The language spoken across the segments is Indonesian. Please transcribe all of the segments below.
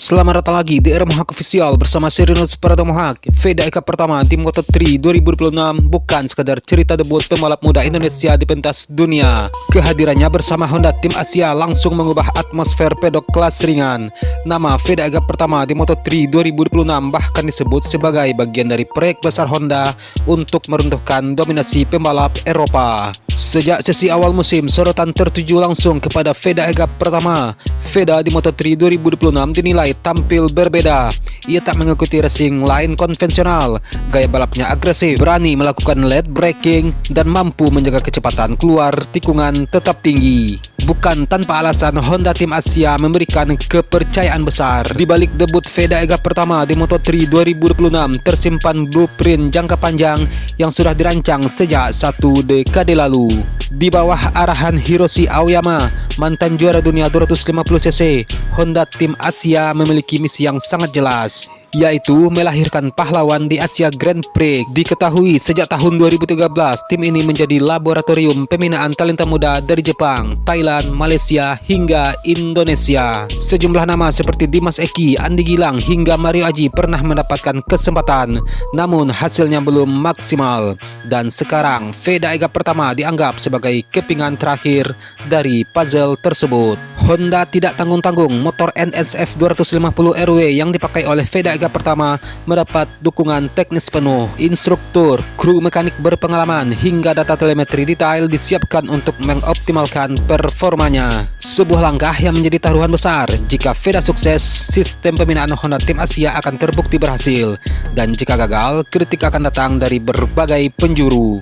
Selamat datang lagi di era Mohak Official bersama Serinus Parada Mohak. Veda Eka pertama tim Moto3 2026 bukan sekadar cerita debut pembalap muda Indonesia di pentas dunia. Kehadirannya bersama Honda Tim Asia langsung mengubah atmosfer pedok kelas ringan. Nama Veda Eka pertama di Moto3 2026 bahkan disebut sebagai bagian dari proyek besar Honda untuk meruntuhkan dominasi pembalap Eropa. Sejak sesi awal musim, sorotan tertuju langsung kepada Veda Eka pertama. Veda di Moto3 2026 dinilai tampil berbeda. Ia tak mengikuti racing lain konvensional. Gaya balapnya agresif, berani melakukan late braking, dan mampu menjaga kecepatan keluar tikungan tetap tinggi. Bukan tanpa alasan Honda Tim Asia memberikan kepercayaan besar. Di balik debut Veda Eka pertama di Moto3 2026 tersimpan blueprint jangka panjang yang sudah dirancang sejak 1 dekade lalu. Di bawah arahan Hiroshi Aoyama, mantan juara dunia 250cc, Honda Tim Asia memiliki misi yang sangat jelas, yaitu melahirkan pahlawan di Asia Grand Prix. Diketahui sejak tahun 2013, tim ini menjadi laboratorium pembinaan talenta muda dari Jepang, Thailand, Malaysia, hingga Indonesia. Sejumlah nama seperti Dimas Eki, Andi Gilang, hingga Mario Aji pernah mendapatkan kesempatan, namun hasilnya belum maksimal. Dan sekarang, Veda Eka pertama dianggap sebagai kepingan terakhir dari puzzle tersebut. Honda tidak tanggung-tanggung, motor NSF 250 RW yang dipakai oleh Veda Eka pertama mendapat dukungan teknis penuh. Instruktur, kru mekanik berpengalaman, hingga data telemetri detail disiapkan untuk mengoptimalkan performanya. Sebuah langkah yang menjadi taruhan besar. Jika Veda sukses, sistem pembinaan Honda Tim Asia akan terbukti berhasil. Dan jika gagal, kritik akan datang dari berbagai penjuru.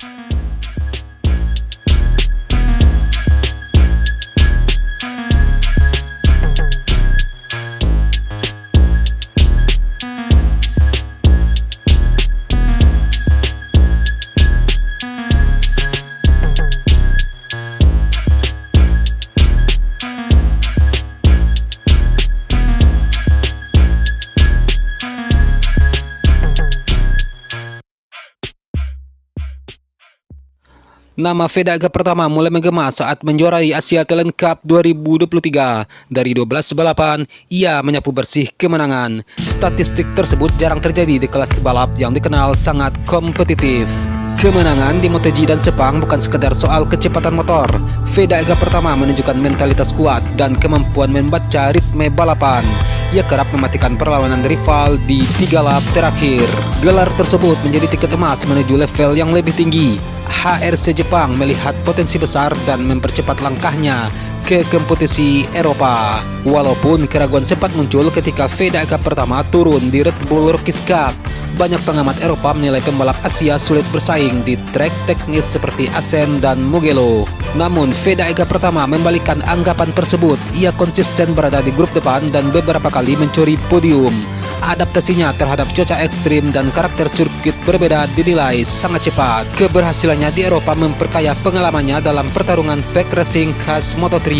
Nama Veda Eka pertama mulai menggema saat menjuarai Asia Talent Cup 2023. Dari 12 balapan, ia menyapu bersih kemenangan. Statistik tersebut jarang terjadi di kelas balap yang dikenal sangat kompetitif. Kemenangan di MotoGP dan Sepang bukan sekedar soal kecepatan motor. Veda Eka pertama menunjukkan mentalitas kuat dan kemampuan membaca ritme balapan. Ia kerap mematikan perlawanan rival di 3 lap terakhir. Gelar tersebut menjadi tiket emas menuju level yang lebih tinggi. HRC Jepang melihat potensi besar dan mempercepat langkahnya ke kompetisi Eropa. Walaupun keraguan sempat muncul ketika Veda Eka pertama turun di Red Bull Rookies Cup, banyak pengamat Eropa menilai pembalap Asia sulit bersaing di trek teknis seperti Assen dan Mugello. Namun Veda Eka pertama membalikkan anggapan tersebut. Ia konsisten berada di grup depan dan beberapa kali mencuri podium. Adaptasinya terhadap cuaca ekstrim dan karakter sirkuit berbeda dinilai sangat cepat. Keberhasilannya di Eropa memperkaya pengalamannya dalam pertarungan pack racing khas Moto3.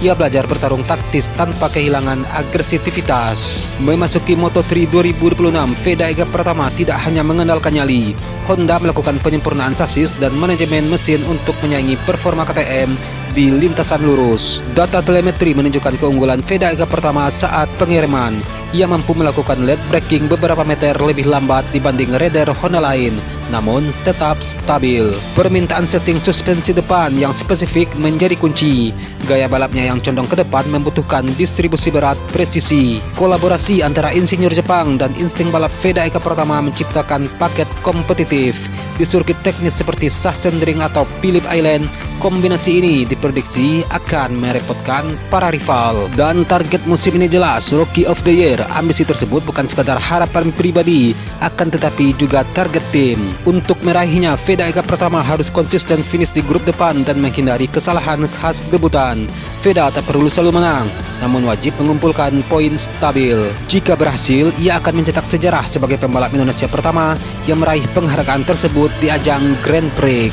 Ia belajar bertarung taktis tanpa kehilangan agresivitas. Memasuki Moto3 2026, Veda Eka pertama tidak hanya mengandalkan nyali. Honda melakukan penyempurnaan sasis dan manajemen mesin untuk menyaingi performa KTM di lintasan lurus. Data telemetri menunjukkan keunggulan Veda Eka pertama saat pengiriman. Ia mampu melakukan late braking beberapa meter lebih lambat dibanding rider Honda lain, namun tetap stabil. Permintaan setting suspensi depan yang spesifik menjadi kunci. Gaya balapnya yang condong ke depan membutuhkan distribusi berat presisi. Kolaborasi antara insinyur Jepang dan insting balap Veda Eka pertama menciptakan paket kompetitif. Di sirkuit teknis seperti Sachsenring atau Phillip Island, kombinasi ini diprediksi akan merepotkan para rival. Dan target musim ini jelas, Rookie of the Year. Ambisi tersebut bukan sekadar harapan pribadi, akan tetapi juga target tim. Untuk meraihnya, Veda Eka pertama harus konsisten finish di grup depan dan menghindari kesalahan khas debutan. Veda tak perlu selalu menang, namun wajib mengumpulkan poin stabil. Jika berhasil, ia akan mencetak sejarah sebagai pembalap Indonesia pertama yang meraih penghargaan tersebut di ajang Grand Prix.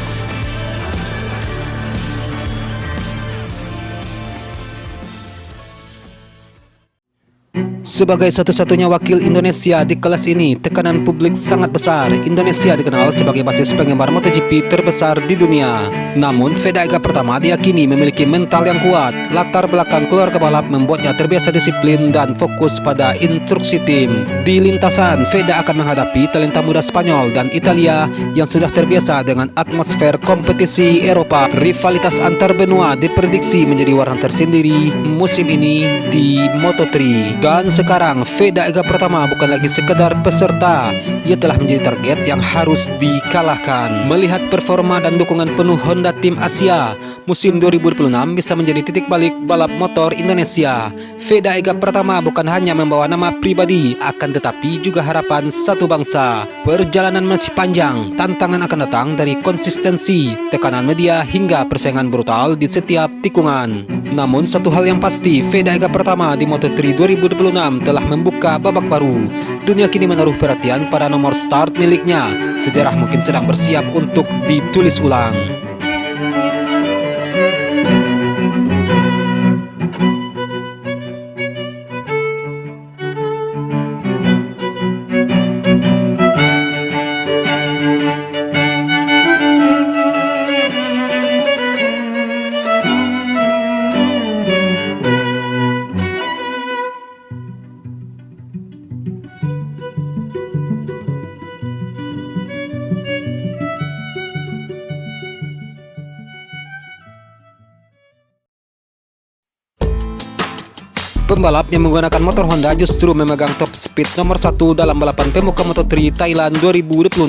Sebagai satu-satunya wakil Indonesia di kelas ini, tekanan publik sangat besar. Indonesia dikenal sebagai basis penggemar MotoGP terbesar di dunia. Namun, Feda Ega Pratama diyakini memiliki mental yang kuat. Latar belakang keluarga balap membuatnya terbiasa disiplin dan fokus pada instruksi tim. Di lintasan, Feda akan menghadapi talenta muda Spanyol dan Italia yang sudah terbiasa dengan atmosfer kompetisi Eropa. Rivalitas antar benua diprediksi menjadi warna tersendiri musim ini di Moto3. Dan sekarang Feda Ega Pratama bukan lagi sekedar peserta, ia telah menjadi target yang harus dikalahkan. Melihat performa dan dukungan penuh Honda Tim Asia, musim 2026 bisa menjadi titik balik balap motor Indonesia. Feda Ega Pratama bukan hanya membawa nama pribadi, akan tetapi juga harapan satu bangsa. Perjalanan masih panjang, tantangan akan datang dari konsistensi, tekanan media hingga persaingan brutal di setiap tikungan. Namun satu hal yang pasti, Feda Ega Pratama di Moto3 2026 telah membuka babak baru. Dunia kini menaruh perhatian pada nomor start miliknya. Sejarah mungkin sedang bersiap untuk ditulis ulang. Pembalap yang menggunakan motor Honda justru memegang top speed nomor 1 dalam balapan pemuka Moto3 Thailand 2026.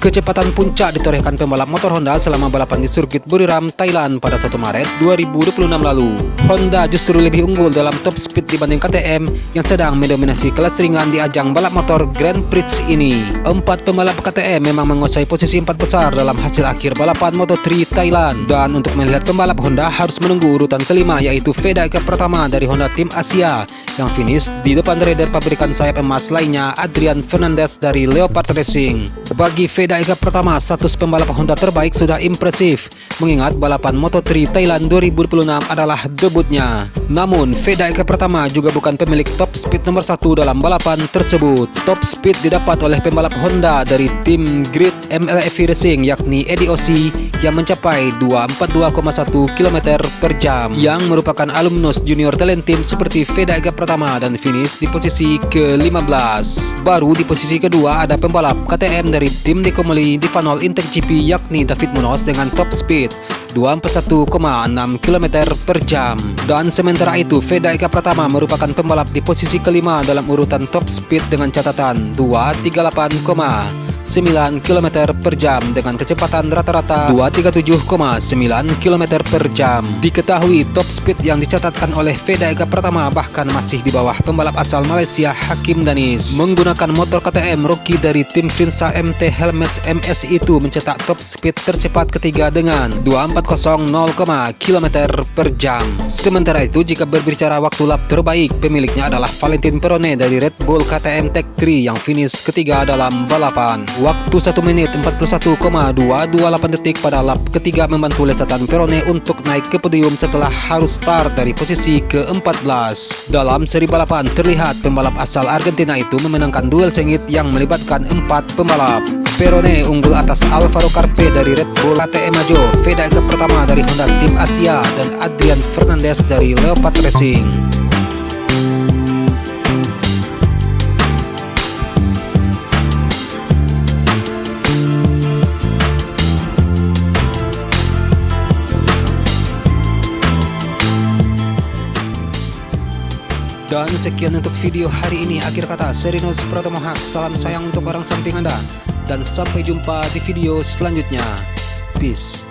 Kecepatan puncak ditorehkan pembalap motor Honda selama balapan di sirkuit Buriram, Thailand pada 1 Maret 2026 lalu. Honda justru lebih unggul dalam top speed dibanding KTM yang sedang mendominasi kelas ringan di ajang balap motor Grand Prix ini. 4 pembalap KTM memang menguasai posisi 4 besar dalam hasil akhir balapan Moto3 Thailand. Dan untuk melihat pembalap Honda harus menunggu urutan kelima, yaitu Feda Ega Pratama dari Honda Tim Asia yang finish di depan rider pabrikan sayap emas lainnya Adrian Fernandez dari Leopard Racing. Bagi Feda Ega Pratama, status pembalap Honda terbaik sudah impresif, mengingat balapan Moto3 Thailand 2026 adalah debutnya. Namun, Feda Ega Pratama juga bukan pemilik top speed nomor 1 dalam balapan tersebut. Top speed didapat oleh pembalap Honda dari tim Grid MLFI Racing, yakni Eddie Ossie, yang mencapai 242,1 km per jam, yang merupakan alumnus junior talent team seperti Feda Ega Pratama dan finish di posisi ke-15. Baru di posisi kedua ada pembalap KTM dari tim Nikomoli Divanol Intec GP, yakni David Munoz dengan top speed 241,6 km per jam. Dan sementara itu, Feda Ega Pratama merupakan pembalap di posisi kelima dalam urutan top speed dengan catatan 238,9 km per jam dengan kecepatan rata-rata 237,9 km per jam. Diketahui top speed yang dicatatkan oleh Feda Ega Pratama bahkan masih di bawah pembalap asal Malaysia Hakim Danis. Menggunakan motor KTM, Rocky dari tim Vinsa MT Helmets MS itu mencetak top speed tercepat ketiga dengan 240,0 km per jam. Sementara itu, jika berbicara waktu lap terbaik, pemiliknya adalah Valentin Perone dari Red Bull KTM Tech 3 yang finish ketiga dalam balapan. Waktu 1 menit 41,228 detik pada lap ketiga membantu lesatan Perone untuk naik ke podium setelah harus start dari posisi ke-14. Dalam seri balapan terlihat pembalap asal Argentina itu memenangkan duel sengit yang melibatkan 4 pembalap. Perone unggul atas Alvaro Carpe dari Red Bull KTM Majo, Feda Ega Pratama dari Honda Tim Asia, dan Adrian Fernandez dari Leopard Racing. Dan sekian untuk video hari ini. Akhir kata, Serinus Pratomohak, salam sayang untuk orang samping Anda, dan sampai jumpa di video selanjutnya. Peace.